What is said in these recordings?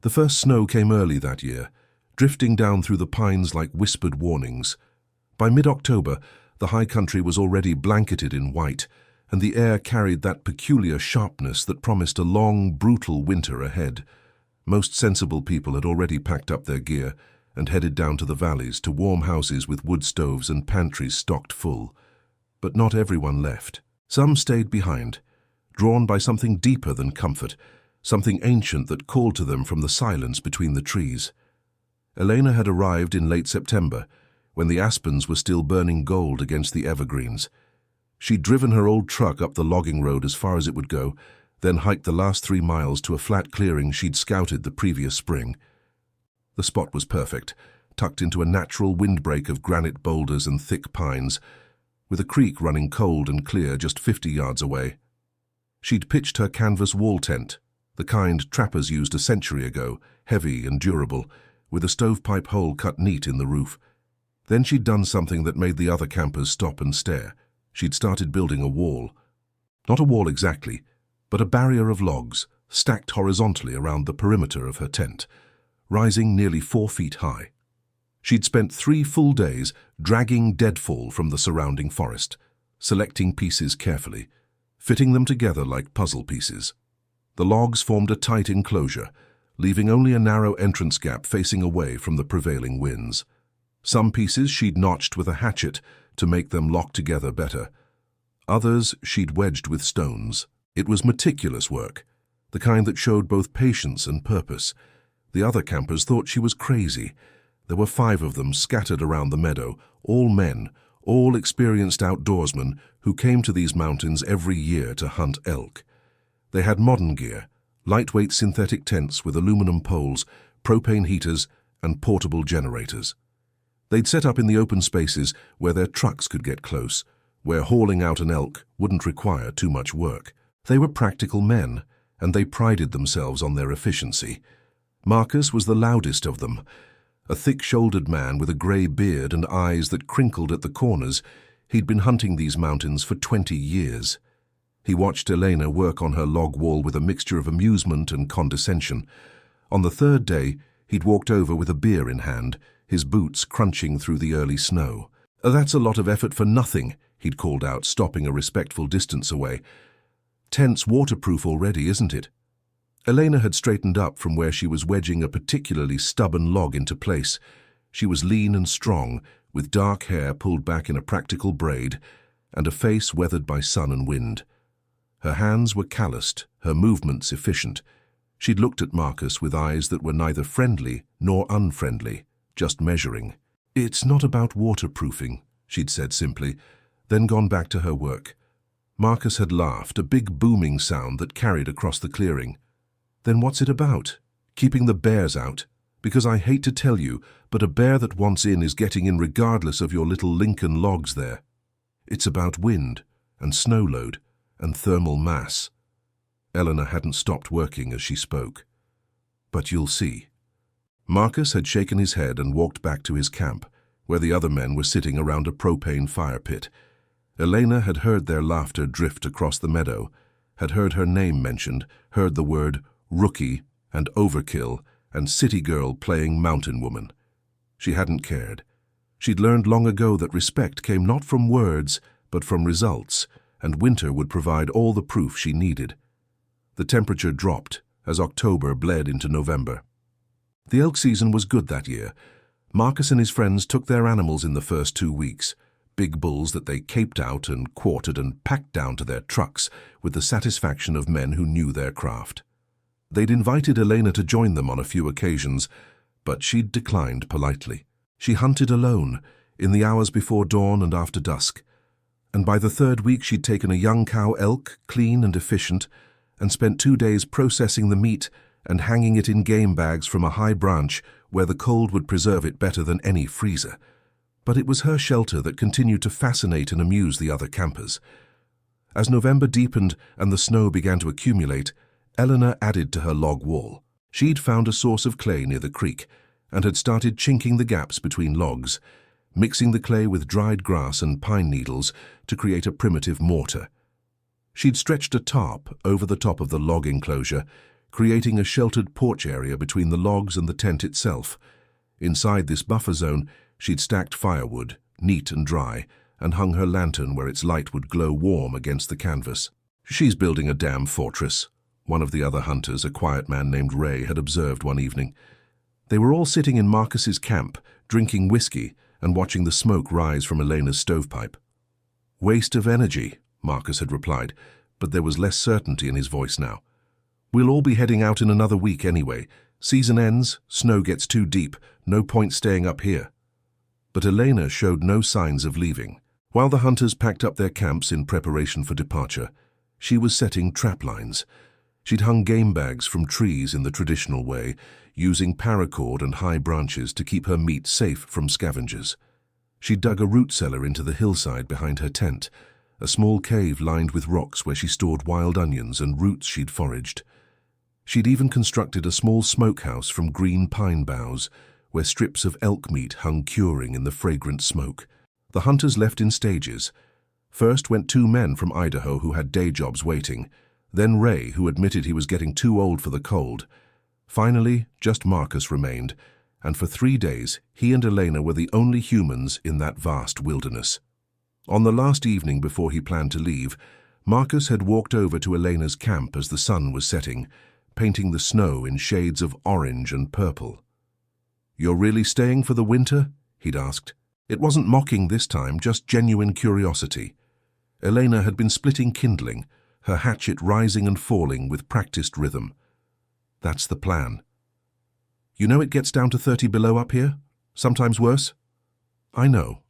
The first snow came early that year, drifting down through the pines like whispered warnings. By mid-October, the high country was already blanketed in white, and the air carried that peculiar sharpness that promised a long, brutal winter ahead. Most sensible people had already packed up their gear and headed down to the valleys to warm houses with wood stoves and pantries stocked full. But not everyone left. Some stayed behind, drawn by something deeper than comfort, something ancient that called to them from the silence between the trees. Elena had arrived in late September, when the aspens were still burning gold against the evergreens. She'd driven her old truck up the logging road as far as it would go, then hiked the last 3 miles to a flat clearing she'd scouted the previous spring. The spot was perfect, tucked into a natural windbreak of granite boulders and thick pines, with a creek running cold and clear just 50 yards away. She'd pitched her canvas wall tent, the kind trappers used a century ago, heavy and durable, with a stovepipe hole cut neat in the roof. Then she'd done something that made the other campers stop and stare. She'd started building a wall. Not a wall exactly, but a barrier of logs, stacked horizontally around the perimeter of her tent, rising nearly 4 feet high. She'd spent 3 full days dragging deadfall from the surrounding forest, selecting pieces carefully, fitting them together like puzzle pieces. The logs formed a tight enclosure, leaving only a narrow entrance gap facing away from the prevailing winds. Some pieces she'd notched with a hatchet to make them lock together better. Others she'd wedged with stones. It was meticulous work, the kind that showed both patience and purpose. The other campers thought she was crazy. There were 5 of them scattered around the meadow, all men, all experienced outdoorsmen who came to these mountains every year to hunt elk. They had modern gear, lightweight synthetic tents with aluminum poles, propane heaters, and portable generators. They'd set up in the open spaces where their trucks could get close, where hauling out an elk wouldn't require too much work. They were practical men, and they prided themselves on their efficiency. Marcus was the loudest of them. A thick-shouldered man with a grey beard and eyes that crinkled at the corners, he'd been hunting these mountains for 20 years. He watched Elena work on her log wall with a mixture of amusement and condescension. On the 3rd day, he'd walked over with a beer in hand, his boots crunching through the early snow. "That's a lot of effort for nothing," he'd called out, stopping a respectful distance away. "Tent's waterproof already, isn't it?" Elena had straightened up from where she was wedging a particularly stubborn log into place. She was lean and strong, with dark hair pulled back in a practical braid, and a face weathered by sun and wind. Her hands were calloused, her movements efficient. She'd looked at Marcus with eyes that were neither friendly nor unfriendly, just measuring. "It's not about waterproofing," she'd said simply, then gone back to her work. Marcus had laughed, a big booming sound that carried across the clearing. "Then what's it about? Keeping the bears out? Because I hate to tell you, but a bear that wants in is getting in regardless of your little Lincoln logs there. It's about wind and snow load and thermal mass." Eleanor hadn't stopped working as she spoke. "But you'll see." Marcus had shaken his head and walked back to his camp, where the other men were sitting around a propane fire pit. Elena had heard their laughter drift across the meadow, had heard her name mentioned, heard the word rookie and overkill and city girl playing mountain woman. She hadn't cared. She'd learned long ago that respect came not from words, but from results, and winter would provide all the proof she needed. The temperature dropped as October bled into November. The elk season was good that year. Marcus and his friends took their animals in the first 2 weeks, big bulls that they caped out and quartered and packed down to their trucks with the satisfaction of men who knew their craft. They'd invited Elena to join them on a few occasions, but she'd declined politely. She hunted alone, in the hours before dawn and after dusk, and by the 3rd week she'd taken a young cow elk, clean and efficient, and spent 2 days processing the meat and hanging it in game bags from a high branch where the cold would preserve it better than any freezer. But it was her shelter that continued to fascinate and amuse the other campers. As November deepened and the snow began to accumulate, Eleanor added to her log wall. She'd found a source of clay near the creek and had started chinking the gaps between logs, mixing the clay with dried grass and pine needles to create a primitive mortar. She'd stretched a tarp over the top of the log enclosure, creating a sheltered porch area between the logs and the tent itself. Inside this buffer zone, she'd stacked firewood, neat and dry, and hung her lantern where its light would glow warm against the canvas. "She's building a damn fortress," one of the other hunters, a quiet man named Ray, had observed one evening. They were all sitting in Marcus's camp, drinking whiskey and watching the smoke rise from Elena's stovepipe. "Waste of energy," Marcus had replied, but there was less certainty in his voice now. "We'll all be heading out in another week anyway. Season ends, snow gets too deep, no point staying up here." But Elena showed no signs of leaving. While the hunters packed up their camps in preparation for departure, she was setting trap lines. She'd hung game bags from trees in the traditional way, using paracord and high branches to keep her meat safe from scavengers. She dug a root cellar into the hillside behind her tent, a small cave lined with rocks where she stored wild onions and roots she'd foraged. She'd even constructed a small smokehouse from green pine boughs, where strips of elk meat hung curing in the fragrant smoke. The hunters left in stages. First went 2 men from Idaho who had day jobs waiting, then Ray, who admitted he was getting too old for the cold. Finally, just Marcus remained, and for 3 days he and Elena were the only humans in that vast wilderness. On the last evening before he planned to leave, Marcus had walked over to Elena's camp as the sun was setting, painting the snow in shades of orange and purple. "You're really staying for the winter?" he'd asked. It wasn't mocking this time, just genuine curiosity. Elena had been splitting kindling, her hatchet rising and falling with practiced rhythm. "That's the plan." "You know it gets down to 30 below up here? Sometimes worse?" "I know."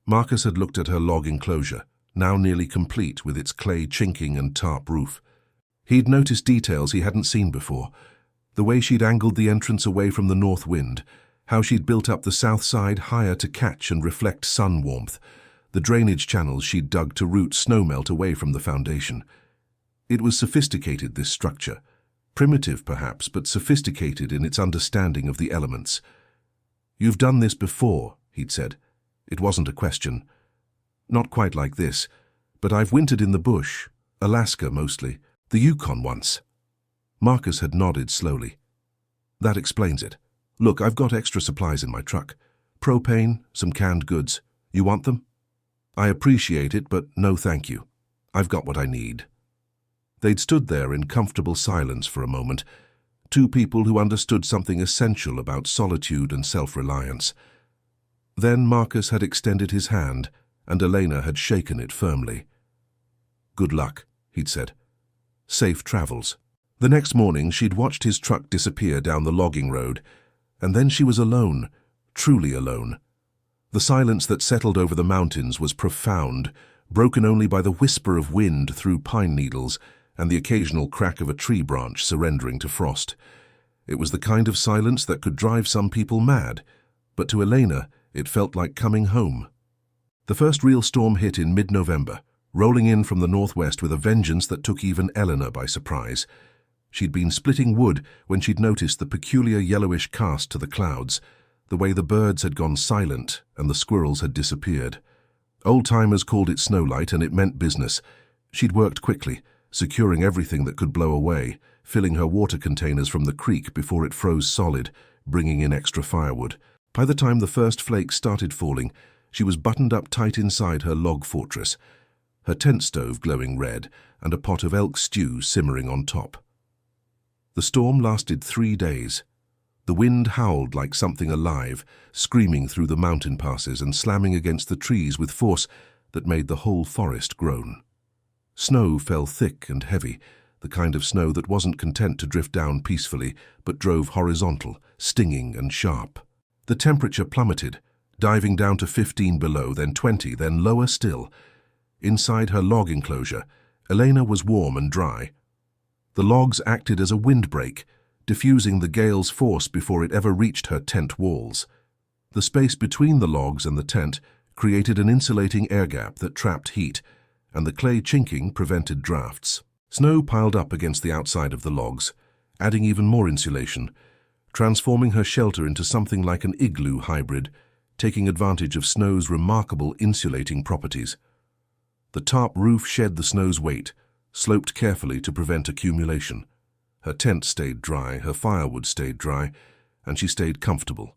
Marcus had looked at her log enclosure, now nearly complete with its clay chinking and tarp roof. He'd noticed details he hadn't seen before, the way she'd angled the entrance away from the north wind, how she'd built up the south side higher to catch and reflect sun warmth, the drainage channels she'd dug to root snowmelt away from the foundation. It was sophisticated, this structure. Primitive, perhaps, but sophisticated in its understanding of the elements. "You've done this before," he'd said. It wasn't a question. "Not quite like this, but I've wintered in the bush, Alaska mostly, the Yukon once." Marcus had nodded slowly. "That explains it. Look, I've got extra supplies in my truck. Propane, some canned goods. You want them?" "I appreciate it, but no thank you. I've got what I need." They'd stood there in comfortable silence for a moment, 2 people who understood something essential about solitude and self-reliance. Then Marcus had extended his hand, and Elena had shaken it firmly. "Good luck," he'd said. "Safe travels." The next morning she'd watched his truck disappear down the logging road, and then she was alone, truly alone. The silence that settled over the mountains was profound, broken only by the whisper of wind through pine needles and the occasional crack of a tree branch surrendering to frost. It was the kind of silence that could drive some people mad, but to Elena it felt like coming home. The first real storm hit in mid-November, rolling in from the northwest with a vengeance that took even Eleanor by surprise. She'd been splitting wood when she'd noticed the peculiar yellowish cast to the clouds, the way the birds had gone silent and the squirrels had disappeared. Old-timers called it snowlight, and it meant business. She'd worked quickly, securing everything that could blow away, filling her water containers from the creek before it froze solid, bringing in extra firewood. By the time the first flakes started falling, she was buttoned up tight inside her log fortress, her tent stove glowing red and a pot of elk stew simmering on top. The storm lasted 3 days. The wind howled like something alive, screaming through the mountain passes and slamming against the trees with force that made the whole forest groan. Snow fell thick and heavy, the kind of snow that wasn't content to drift down peacefully, but drove horizontal, stinging and sharp. The temperature plummeted, diving down to 15 below, then 20, then lower still. Inside her log enclosure, Elena was warm and dry. The logs acted as a windbreak, diffusing the gale's force before it ever reached her tent walls. The space between the logs and the tent created an insulating air gap that trapped heat, and the clay chinking prevented drafts. Snow piled up against the outside of the logs, adding even more insulation, transforming her shelter into something like an igloo hybrid, taking advantage of snow's remarkable insulating properties. The tarp roof shed the snow's weight, sloped carefully to prevent accumulation. Her tent stayed dry, her firewood stayed dry, and she stayed comfortable.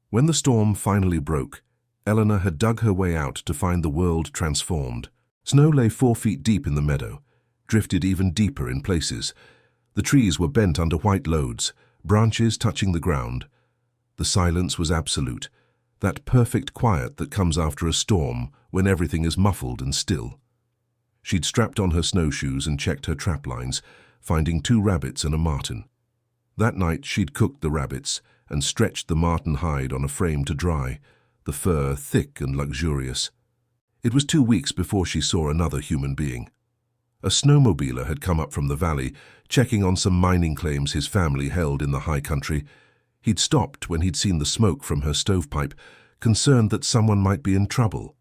When the storm finally broke, Eleanor had dug her way out to find the world transformed. Snow lay 4 feet deep in the meadow, drifted even deeper in places. The trees were bent under white loads, branches touching the ground. The silence was absolute, that perfect quiet that comes after a storm when everything is muffled and still. She'd strapped on her snowshoes and checked her trap lines, finding 2 rabbits and a marten. That night she'd cooked the rabbits and stretched the marten hide on a frame to dry, the fur thick and luxurious. It was 2 weeks before she saw another human being. A snowmobiler had come up from the valley, checking on some mining claims his family held in the high country. He'd stopped when he'd seen the smoke from her stovepipe, concerned that someone might be in trouble.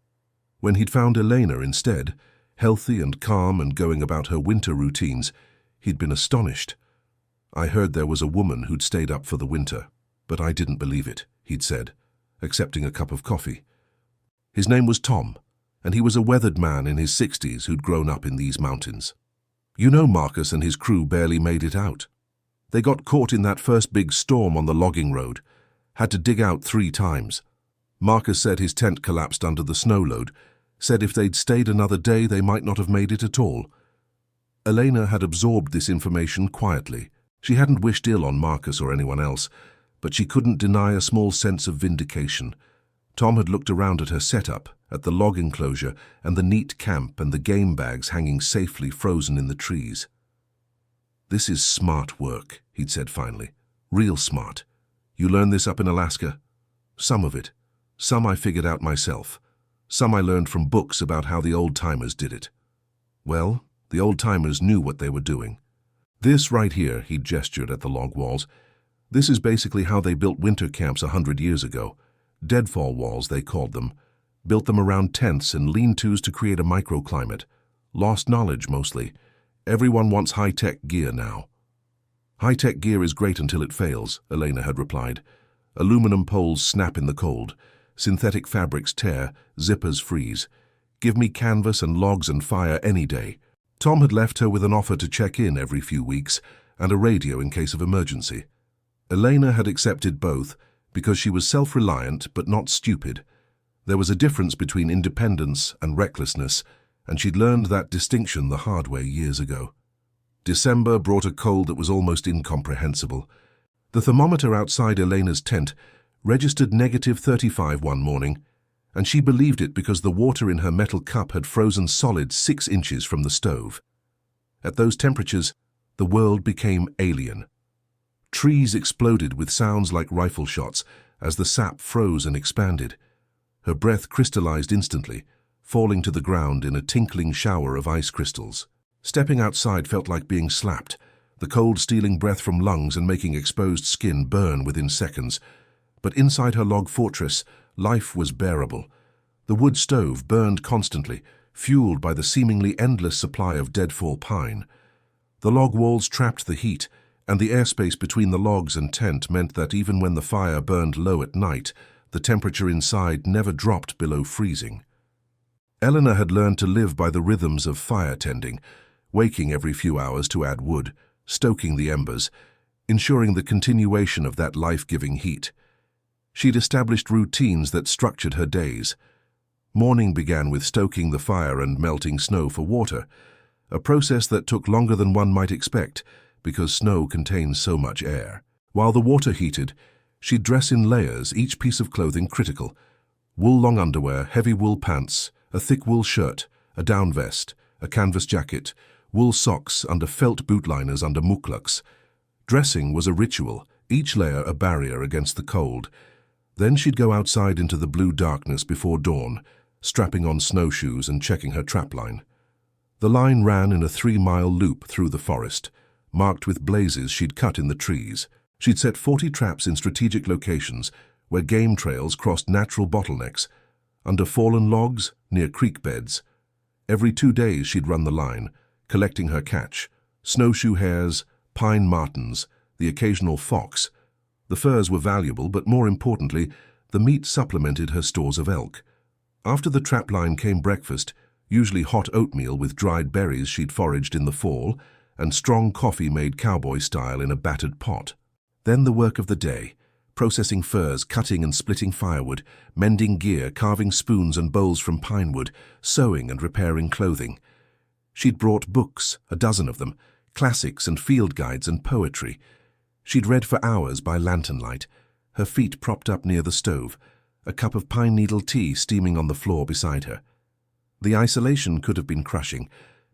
When he'd found Elena instead, healthy and calm and going about her winter routines, he'd been astonished. "I heard there was a woman who'd stayed up for the winter, but I didn't believe it," he'd said, accepting a cup of coffee. His name was Tom, and he was a weathered man in his 60s who'd grown up in these mountains. "You know, Marcus and his crew barely made it out. They got caught in that first big storm on the logging road, had to dig out 3 times. Marcus said his tent collapsed under the snow load, said if they'd stayed another day they might not have made it at all." Elena had absorbed this information quietly. She hadn't wished ill on Marcus or anyone else, but she couldn't deny a small sense of vindication. Tom had looked around at her setup, at the log enclosure and the neat camp and the game bags hanging safely frozen in the trees. "This is smart work," he'd said finally. "Real smart. You learned this up in Alaska?" "Some of it. Some I figured out myself. Some I learned from books about how the old-timers did it." "Well, the old-timers knew what they were doing. This right here," he'd gestured at the log walls, "this is basically how they built winter camps 100 years ago. Deadfall walls, they called them. Built them around tents and lean-tos to create a microclimate. Lost knowledge, mostly. Everyone wants high-tech gear now." "High-tech gear is great until it fails," Elena had replied. "Aluminum poles snap in the cold. Synthetic fabrics tear. Zippers freeze. Give me canvas and logs and fire any day." Tom had left her with an offer to check in every few weeks and a radio in case of emergency. Elena had accepted both because she was self-reliant but not stupid. There was a difference between independence and recklessness, and she'd learned that distinction the hard way years ago. December brought a cold that was almost incomprehensible. The thermometer outside Elena's tent registered -35 one morning, and she believed it because the water in her metal cup had frozen solid 6 inches from the stove. At those temperatures, the world became alien. Trees exploded with sounds like rifle shots as the sap froze and expanded. Her breath crystallized instantly, falling to the ground in a tinkling shower of ice crystals. Stepping outside felt like being slapped, the cold stealing breath from lungs and making exposed skin burn within seconds. But inside her log fortress, life was bearable. The wood stove burned constantly, fueled by the seemingly endless supply of deadfall pine. The log walls trapped the heat, and the airspace between the logs and tent meant that even when the fire burned low at night, the temperature inside never dropped below freezing. Eleanor had learned to live by the rhythms of fire tending, waking every few hours to add wood, stoking the embers, ensuring the continuation of that life-giving heat. She'd established routines that structured her days. Morning began with stoking the fire and melting snow for water, a process that took longer than one might expect because snow contains so much air. While the water heated, she'd dress in layers, each piece of clothing critical. Wool long underwear, heavy wool pants, a thick wool shirt, a down vest, a canvas jacket, wool socks under felt bootliners under mukluks. Dressing was a ritual, each layer a barrier against the cold. Then she'd go outside into the blue darkness before dawn, strapping on snowshoes and checking her trap line. The line ran in a 3-mile loop through the forest, marked with blazes she'd cut in the trees. She'd set 40 traps in strategic locations where game trails crossed natural bottlenecks, under fallen logs, near creek beds. Every 2 days she'd run the line, collecting her catch: snowshoe hares, pine martens, the occasional fox. The furs were valuable, but more importantly, the meat supplemented her stores of elk. After the trapline came breakfast, usually hot oatmeal with dried berries she'd foraged in the fall, and strong coffee made cowboy style in a battered pot. Then the work of the day, processing furs, cutting and splitting firewood, mending gear, carving spoons and bowls from pine wood, sewing and repairing clothing. She'd brought books, a dozen of them, classics and field guides and poetry. She'd read for hours by lantern light, her feet propped up near the stove, a cup of pine needle tea steaming on the floor beside her. The isolation could have been crushing,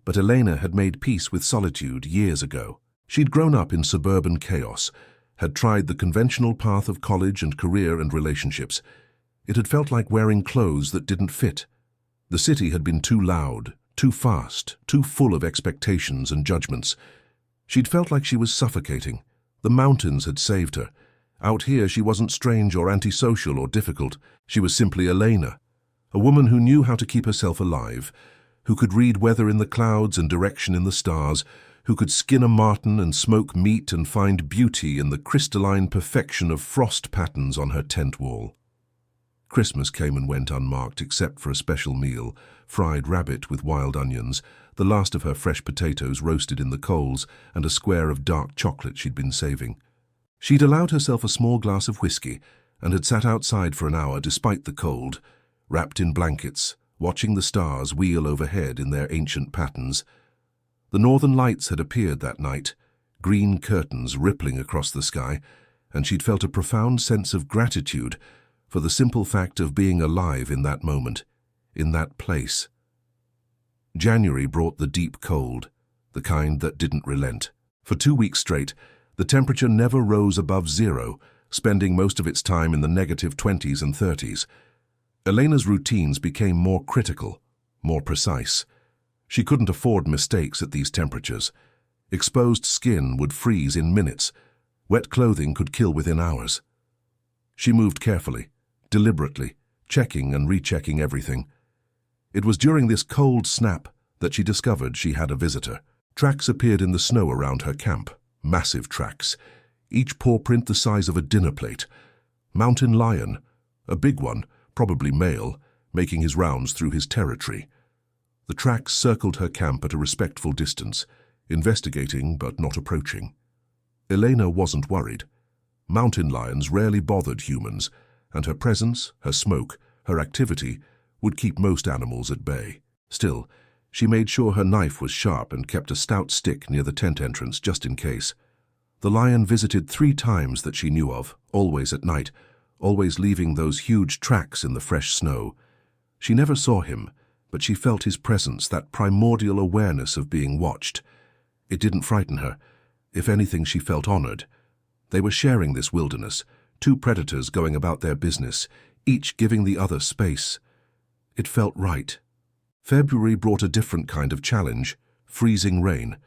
but Elena had made peace with solitude years ago. She'd grown up in suburban chaos, had tried the conventional path of college and career and relationships. It had felt like wearing clothes that didn't fit. The city had been too loud, too fast, too full of expectations and judgments. She'd felt like she was suffocating. The mountains had saved her. Out here she wasn't strange or antisocial or difficult. She was simply Elena, a woman who knew how to keep herself alive, who could read weather in the clouds and direction in the stars, who could skin a marten and smoke meat and find beauty in the crystalline perfection of frost patterns on her tent wall. Christmas came and went unmarked except for a special meal, fried rabbit with wild onions, the last of her fresh potatoes roasted in the coals, and a square of dark chocolate she'd been saving. She'd allowed herself a small glass of whiskey and had sat outside for an hour despite the cold, wrapped in blankets, watching the stars wheel overhead in their ancient patterns. The northern lights had appeared that night, green curtains rippling across the sky, and she'd felt a profound sense of gratitude for the simple fact of being alive in that moment, in that place. January brought the deep cold, the kind that didn't relent. For 2 weeks straight, the temperature never rose above zero, spending most of its time in the negative 20s and 30s. Elena's routines became more critical, more precise. She couldn't afford mistakes at these temperatures. Exposed skin would freeze in minutes. Wet clothing could kill within hours. She moved carefully, deliberately, checking and rechecking everything. It was during this cold snap that she discovered she had a visitor. Tracks appeared in the snow around her camp, massive tracks, each paw print the size of a dinner plate. Mountain lion, a big one, probably male, making his rounds through his territory. The tracks circled her camp at a respectful distance, investigating but not approaching. Elena wasn't worried. Mountain lions rarely bothered humans, and her presence, her smoke, her activity would keep most animals at bay. Still, she made sure her knife was sharp and kept a stout stick near the tent entrance just in case. The lion visited 3 times that she knew of, always at night, always leaving those huge tracks in the fresh snow. She never saw him, but she felt his presence, that primordial awareness of being watched. It didn't frighten her. If anything, she felt honored. They were sharing this wilderness, 2 predators going about their business, each giving the other space. It felt right. February brought a different kind of challenge, freezing rain.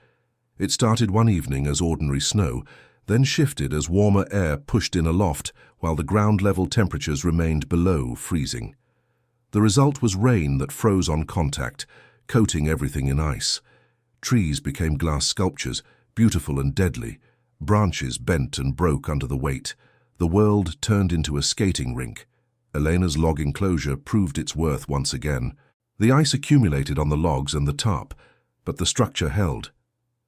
It started one evening as ordinary snow, then shifted as warmer air pushed in aloft while the ground-level temperatures remained below freezing. The result was rain that froze on contact, coating everything in ice. Trees became glass sculptures, beautiful and deadly. Branches bent and broke under the weight. The world turned into a skating rink. Elena's log enclosure proved its worth once again. The ice accumulated on the logs and the tarp, but the structure held.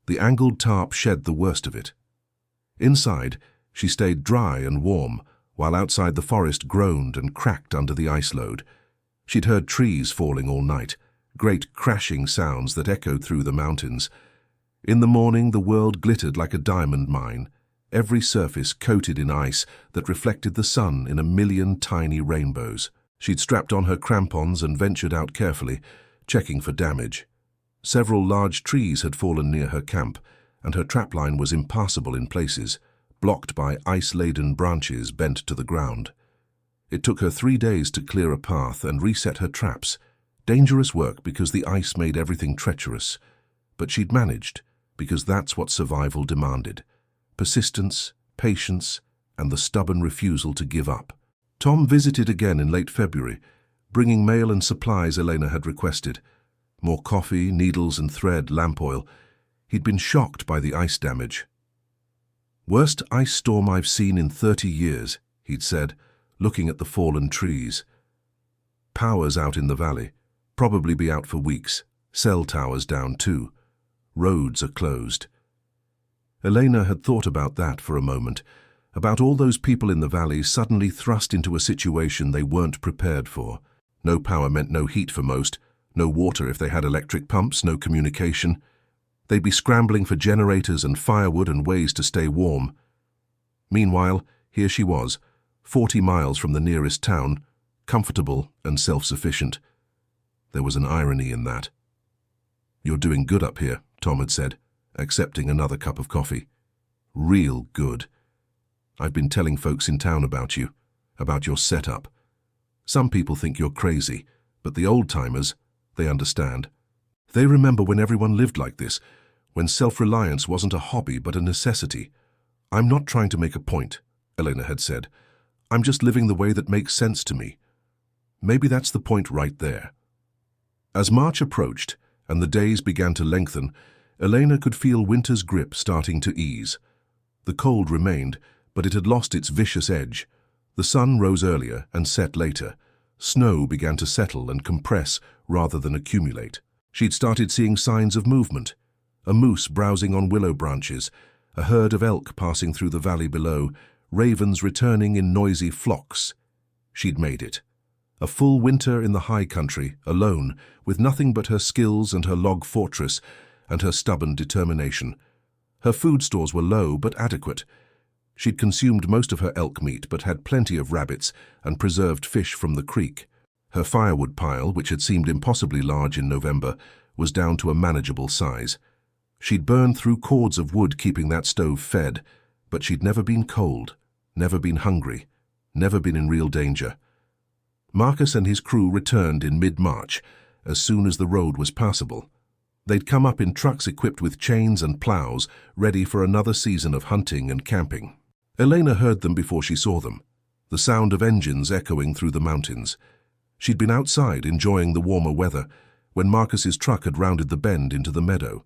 The angled tarp shed the worst of it. Inside, she stayed dry and warm, while outside the forest groaned and cracked under the ice load. She'd heard trees falling all night, great crashing sounds that echoed through the mountains. In the morning, the world glittered like a diamond mine, every surface coated in ice that reflected the sun in a million tiny rainbows. She'd strapped on her crampons and ventured out carefully, checking for damage. Several large trees had fallen near her camp, and her trapline was impassable in places, blocked by ice-laden branches bent to the ground. It took her 3 days to clear a path and reset her traps. Dangerous work because the ice made everything treacherous. But she'd managed, because that's what survival demanded. Persistence, patience, and the stubborn refusal to give up. Tom visited again in late February, bringing mail and supplies Elena had requested. More coffee, needles and thread, lamp oil. He'd been shocked by the ice damage. "Worst ice storm I've seen in 30 years, he'd said, looking at the fallen trees. Power's out in the valley, probably be out for weeks. Cell towers down too. Roads are closed. Elena had thought about that for a moment, about all those people in the valley suddenly thrust into a situation they weren't prepared for. No power meant no heat for most, no water if they had electric pumps, no communication. They'd be scrambling for generators and firewood and ways to stay warm. Meanwhile, here she was, 40 miles from the nearest town, comfortable and self-sufficient. There was an irony in that. "You're doing good up here," Tom had said, accepting another cup of coffee. "Real good. I've been telling folks in town about you, about your setup. Some people think you're crazy, but the old-timers, they understand. They remember when everyone lived like this, when self-reliance wasn't a hobby but a necessity. I'm not trying to make a point," Elena had said. "I'm just living the way that makes sense to me." Maybe that's the point right there. As March approached and the days began to lengthen, Elena could feel winter's grip starting to ease. The cold remained, but it had lost its vicious edge. The sun rose earlier and set later. Snow began to settle and compress rather than accumulate. She'd started seeing signs of movement. A moose browsing on willow branches, a herd of elk passing through the valley below, ravens returning in noisy flocks. She'd made it. A full winter in the high country, alone, with nothing but her skills and her log fortress and her stubborn determination. Her food stores were low but adequate. She'd consumed most of her elk meat but had plenty of rabbits and preserved fish from the creek. Her firewood pile, which had seemed impossibly large in November, was down to a manageable size. She'd burned through cords of wood keeping that stove fed, but she'd never been cold, never been hungry, never been in real danger. Marcus and his crew returned in mid-March, as soon as the road was passable. They'd come up in trucks equipped with chains and plows, ready for another season of hunting and camping. Elena heard them before she saw them, the sound of engines echoing through the mountains. She'd been outside enjoying the warmer weather when Marcus's truck had rounded the bend into the meadow.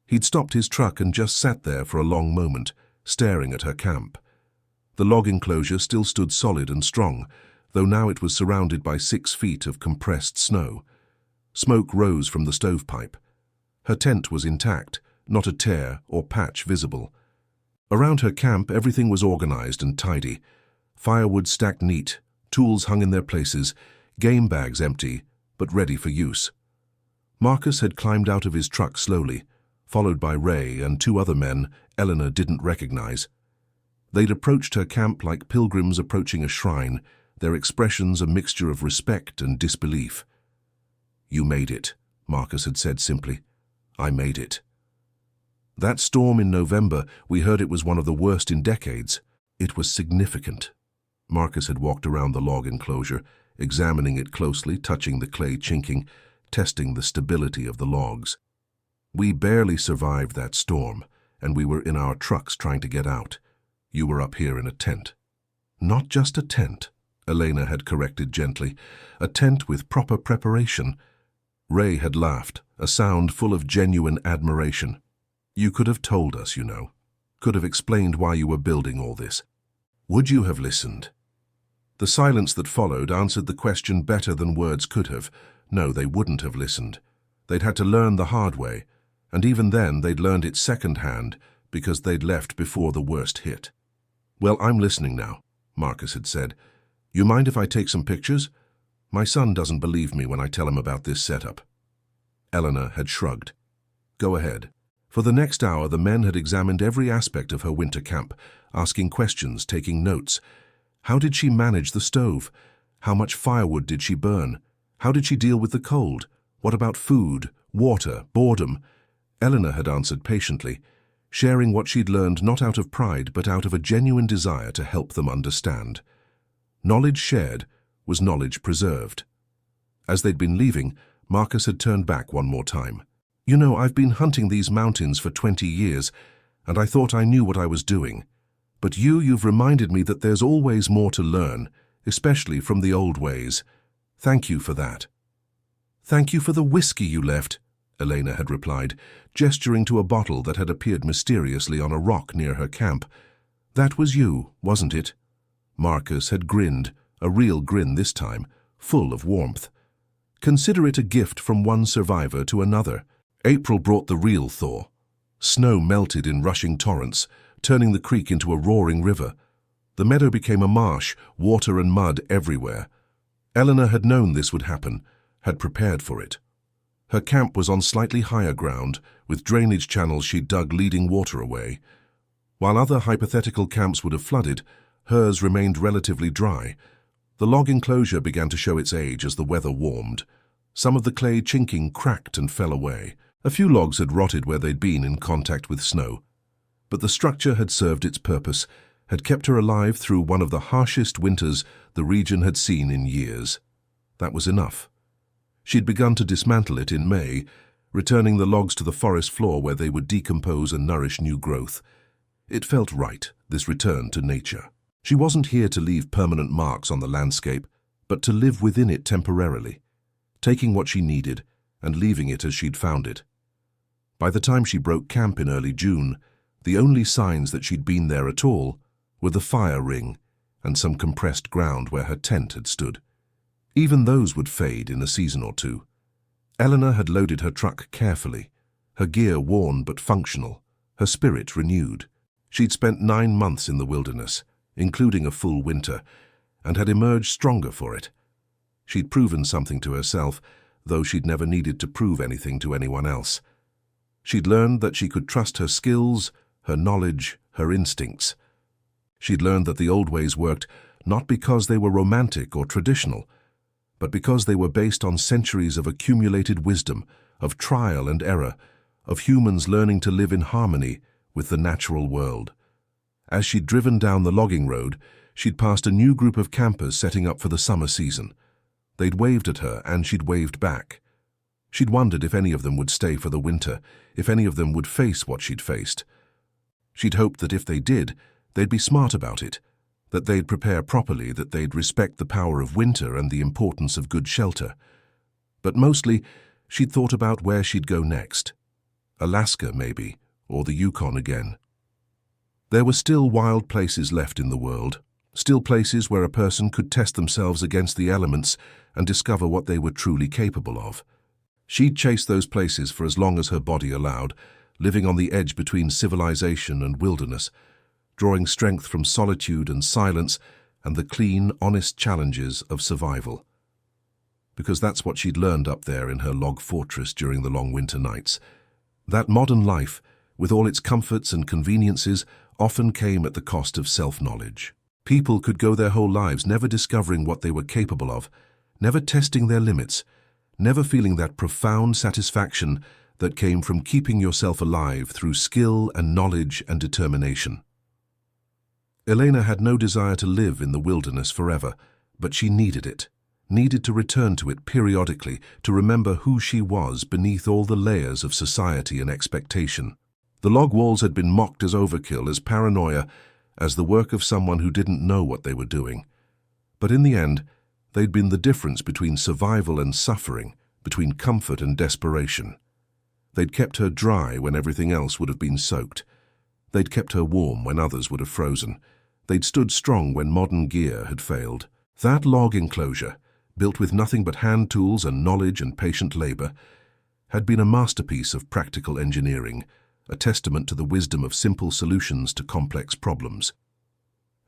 He'd stopped his truck and just sat there for a long moment, staring at her camp. The log enclosure still stood solid and strong, though now it was surrounded by 6 feet of compressed snow. Smoke rose from the stovepipe. Her tent was intact, not a tear or patch visible. Around her camp, everything was organized and tidy. Firewood stacked neat, tools hung in their places, game bags empty, but ready for use. Marcus had climbed out of his truck slowly, followed by Ray and 2 other men Eleanor didn't recognize. They'd approached her camp like pilgrims approaching a shrine, their expressions a mixture of respect and disbelief. "You made it," Marcus had said simply. "I made it." That storm in November, we heard it was one of the worst in decades. It was significant. Marcus had walked around the log enclosure, examining it closely, touching the clay chinking, testing the stability of the logs. "We barely survived that storm, and we were in our trucks trying to get out. You were up here in a tent." "Not just a tent," Elena had corrected gently. "A tent with proper preparation." Ray had laughed, a sound full of genuine admiration. "You could have told us, you know. Could have explained why you were building all this. Would you have listened?" The silence that followed answered the question better than words could have. No, they wouldn't have listened. They'd had to learn the hard way, and even then they'd learned it second-hand because they'd left before the worst hit. "Well, I'm listening now," Marcus had said. "You mind if I take some pictures? My son doesn't believe me when I tell him about this setup." Eleanor had shrugged. "Go ahead." For the next hour, the men had examined every aspect of her winter camp, asking questions, taking notes. How did she manage the stove? How much firewood did she burn? How did she deal with the cold? What about food, water, boredom? Eleanor had answered patiently, sharing what she'd learned not out of pride but out of a genuine desire to help them understand. Knowledge shared was knowledge preserved. As they'd been leaving, Marcus had turned back one more time. "You know, I've been hunting these mountains for 20 years, and I thought I knew what I was doing. But you've reminded me that there's always more to learn, especially from the old ways. Thank you for that." "Thank you for the whiskey you left," Elena had replied, gesturing to a bottle that had appeared mysteriously on a rock near her camp. "That was you, wasn't it?" Marcus had grinned, a real grin this time, full of warmth. "Consider it a gift from one survivor to another. April brought the real thaw. Snow melted in rushing torrents, turning the creek into a roaring river. The meadow became a marsh, water and mud everywhere. Eleanor had known this would happen, had prepared for it. Her camp was on slightly higher ground, with drainage channels she'd dug leading water away. While other hypothetical camps would have flooded, hers remained relatively dry. The log enclosure began to show its age as the weather warmed. Some of the clay chinking cracked and fell away. A few logs had rotted where they'd been in contact with snow. But the structure had served its purpose, had kept her alive through one of the harshest winters the region had seen in years. That was enough. She'd begun to dismantle it in May, returning the logs to the forest floor where they would decompose and nourish new growth. It felt right, this return to nature. She wasn't here to leave permanent marks on the landscape, but to live within it temporarily, taking what she needed and leaving it as she'd found it. By the time she broke camp in early June, the only signs that she'd been there at all were the fire ring and some compressed ground where her tent had stood. Even those would fade in a season or two. Eleanor had loaded her truck carefully, her gear worn but functional, her spirit renewed. She'd spent 9 months in the wilderness, including a full winter, and had emerged stronger for it. She'd proven something to herself, though she'd never needed to prove anything to anyone else. She'd learned that she could trust her skills, her knowledge, her instincts. She'd learned that the old ways worked not because they were romantic or traditional, but because they were based on centuries of accumulated wisdom, of trial and error, of humans learning to live in harmony with the natural world. As she'd driven down the logging road, she'd passed a new group of campers setting up for the summer season. They'd waved at her, and she'd waved back. She'd wondered if any of them would stay for the winter, if any of them would face what she'd faced. She'd hoped that if they did, they'd be smart about it, that they'd prepare properly, that they'd respect the power of winter and the importance of good shelter. But mostly, she'd thought about where she'd go next. Alaska, maybe, or the Yukon again. There were still wild places left in the world, still places where a person could test themselves against the elements and discover what they were truly capable of. She'd chase those places for as long as her body allowed, living on the edge between civilization and wilderness, drawing strength from solitude and silence and the clean, honest challenges of survival. Because that's what she'd learned up there in her log fortress during the long winter nights. That modern life, with all its comforts and conveniences, often came at the cost of self-knowledge. People could go their whole lives never discovering what they were capable of, never testing their limits, never feeling that profound satisfaction that came from keeping yourself alive through skill and knowledge and determination. Elena had no desire to live in the wilderness forever, but she needed it, needed to return to it periodically to remember who she was beneath all the layers of society and expectation. The log walls had been mocked as overkill, as paranoia, as the work of someone who didn't know what they were doing. But in the end, they'd been the difference between survival and suffering, between comfort and desperation. They'd kept her dry when everything else would have been soaked. They'd kept her warm when others would have frozen. They'd stood strong when modern gear had failed. That log enclosure, built with nothing but hand tools and knowledge and patient labor, had been a masterpiece of practical engineering, a testament to the wisdom of simple solutions to complex problems.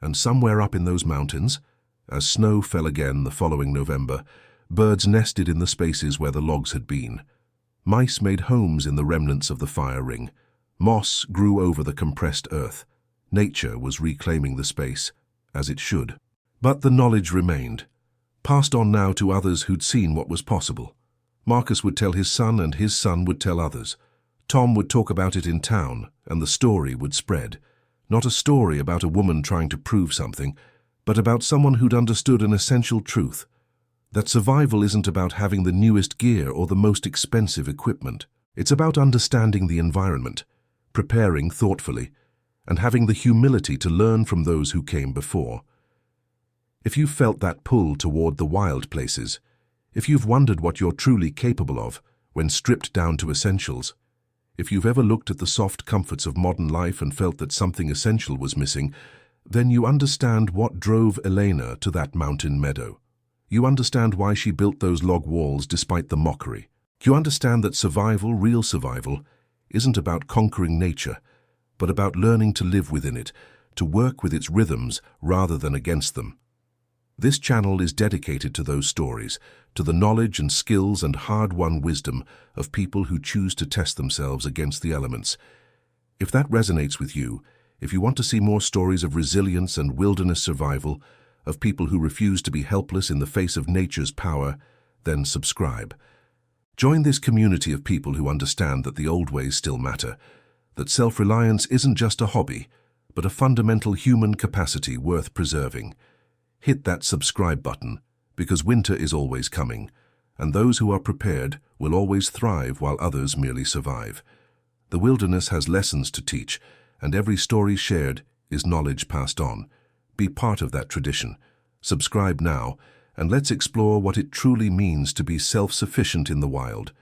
And somewhere up in those mountains, as snow fell again the following November, birds nested in the spaces where the logs had been. Mice made homes in the remnants of the fire ring. Moss grew over the compressed earth. Nature was reclaiming the space, as it should. But the knowledge remained, passed on now to others who'd seen what was possible. Marcus would tell his son, and his son would tell others. Tom would talk about it in town, and the story would spread. Not a story about a woman trying to prove something, but about someone who'd understood an essential truth, that survival isn't about having the newest gear or the most expensive equipment. It's about understanding the environment, preparing thoughtfully, and having the humility to learn from those who came before. If you've felt that pull toward the wild places, if you've wondered what you're truly capable of when stripped down to essentials, if you've ever looked at the soft comforts of modern life and felt that something essential was missing, then you understand what drove Elena to that mountain meadow. You understand why she built those log walls despite the mockery. You understand that survival, real survival, isn't about conquering nature, but about learning to live within it, to work with its rhythms rather than against them. This channel is dedicated to those stories, to the knowledge and skills and hard-won wisdom of people who choose to test themselves against the elements. If that resonates with you, if you want to see more stories of resilience and wilderness survival, of people who refuse to be helpless in the face of nature's power, then subscribe. Join this community of people who understand that the old ways still matter, that self-reliance isn't just a hobby, but a fundamental human capacity worth preserving. Hit that subscribe button, because winter is always coming, and those who are prepared will always thrive while others merely survive. The wilderness has lessons to teach, and every story shared is knowledge passed on. Be part of that tradition. Subscribe now, and let's explore what it truly means to be self-sufficient in the wild.